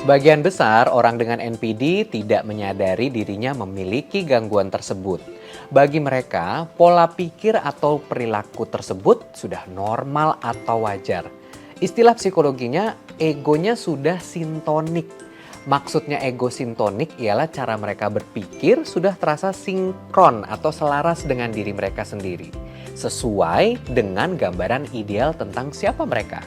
Sebagian besar orang dengan NPD tidak menyadari dirinya memiliki gangguan tersebut. Bagi mereka, pola pikir atau perilaku tersebut sudah normal atau wajar. Istilah psikologinya, egonya sudah sintonik. Maksudnya ego sintonik ialah cara mereka berpikir sudah terasa sinkron atau selaras dengan diri mereka sendiri. Sesuai dengan gambaran ideal tentang siapa mereka.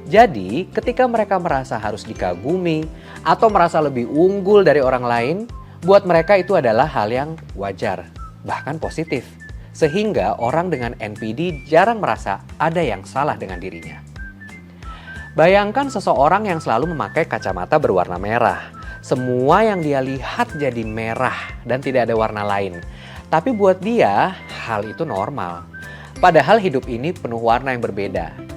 Jadi, ketika mereka merasa harus dikagumi atau merasa lebih unggul dari orang lain, buat mereka itu adalah hal yang wajar, bahkan positif. Sehingga orang dengan NPD jarang merasa ada yang salah dengan dirinya. Bayangkan seseorang yang selalu memakai kacamata berwarna merah. Semua yang dia lihat jadi merah dan tidak ada warna lain. Tapi buat dia, hal itu normal. Padahal hidup ini penuh warna yang berbeda.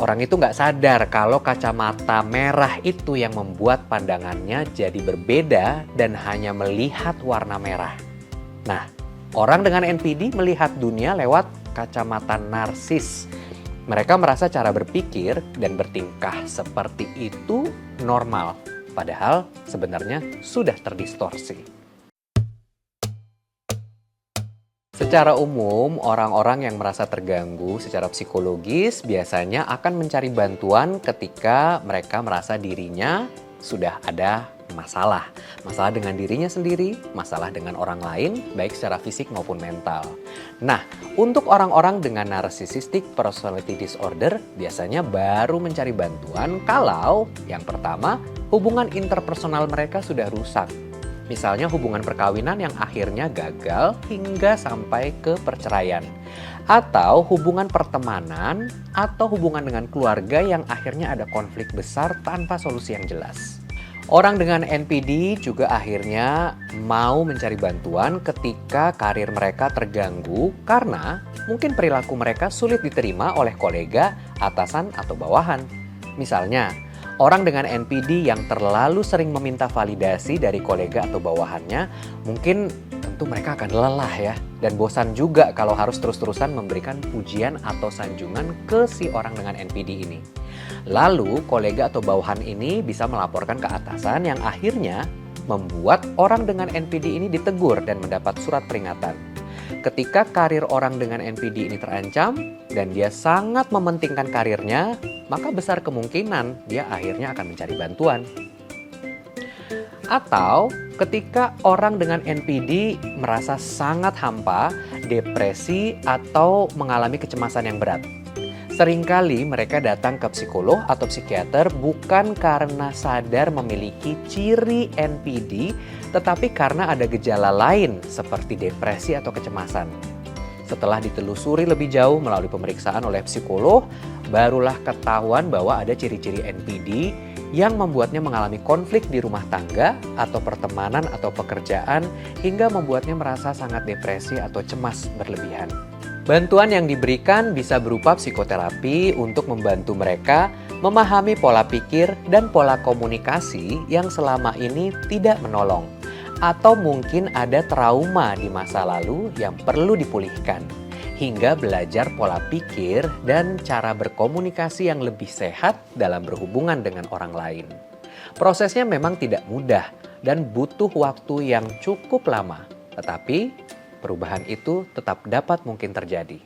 Orang itu nggak sadar kalau kacamata merah itu yang membuat pandangannya jadi berbeda dan hanya melihat warna merah. Nah, orang dengan NPD melihat dunia lewat kacamata narsis. Mereka merasa cara berpikir dan bertingkah seperti itu normal, padahal sebenarnya sudah terdistorsi. Secara umum, orang-orang yang merasa terganggu secara psikologis biasanya akan mencari bantuan ketika mereka merasa dirinya sudah ada masalah. Masalah dengan dirinya sendiri, masalah dengan orang lain, baik secara fisik maupun mental. Nah, untuk orang-orang dengan narcissistic personality disorder biasanya baru mencari bantuan kalau yang pertama, hubungan interpersonal mereka sudah rusak. Misalnya hubungan perkawinan yang akhirnya gagal hingga sampai ke perceraian. Atau hubungan pertemanan atau hubungan dengan keluarga yang akhirnya ada konflik besar tanpa solusi yang jelas. Orang dengan NPD juga akhirnya mau mencari bantuan ketika karir mereka terganggu karena mungkin perilaku mereka sulit diterima oleh kolega, atasan, atau bawahan. Misalnya, orang dengan NPD yang terlalu sering meminta validasi dari kolega atau bawahannya, mungkin tentu mereka akan lelah ya. Dan bosan juga kalau harus terus-terusan memberikan pujian atau sanjungan ke si orang dengan NPD ini. Lalu kolega atau bawahan ini bisa melaporkan ke atasan yang akhirnya membuat orang dengan NPD ini ditegur dan mendapat surat peringatan. Ketika karir orang dengan NPD ini terancam dan dia sangat mementingkan karirnya, maka besar kemungkinan dia akhirnya akan mencari bantuan. Atau ketika orang dengan NPD merasa sangat hampa, depresi, atau mengalami kecemasan yang berat. Seringkali mereka datang ke psikolog atau psikiater bukan karena sadar memiliki ciri NPD, tetapi karena ada gejala lain seperti depresi atau kecemasan. Setelah ditelusuri lebih jauh melalui pemeriksaan oleh psikolog, barulah ketahuan bahwa ada ciri-ciri NPD yang membuatnya mengalami konflik di rumah tangga atau pertemanan atau pekerjaan hingga membuatnya merasa sangat depresi atau cemas berlebihan. Bantuan yang diberikan bisa berupa psikoterapi untuk membantu mereka memahami pola pikir dan pola komunikasi yang selama ini tidak menolong. Atau mungkin ada trauma di masa lalu yang perlu dipulihkan. Hingga belajar pola pikir dan cara berkomunikasi yang lebih sehat dalam berhubungan dengan orang lain. Prosesnya memang tidak mudah dan butuh waktu yang cukup lama. Tetapi perubahan itu tetap dapat mungkin terjadi.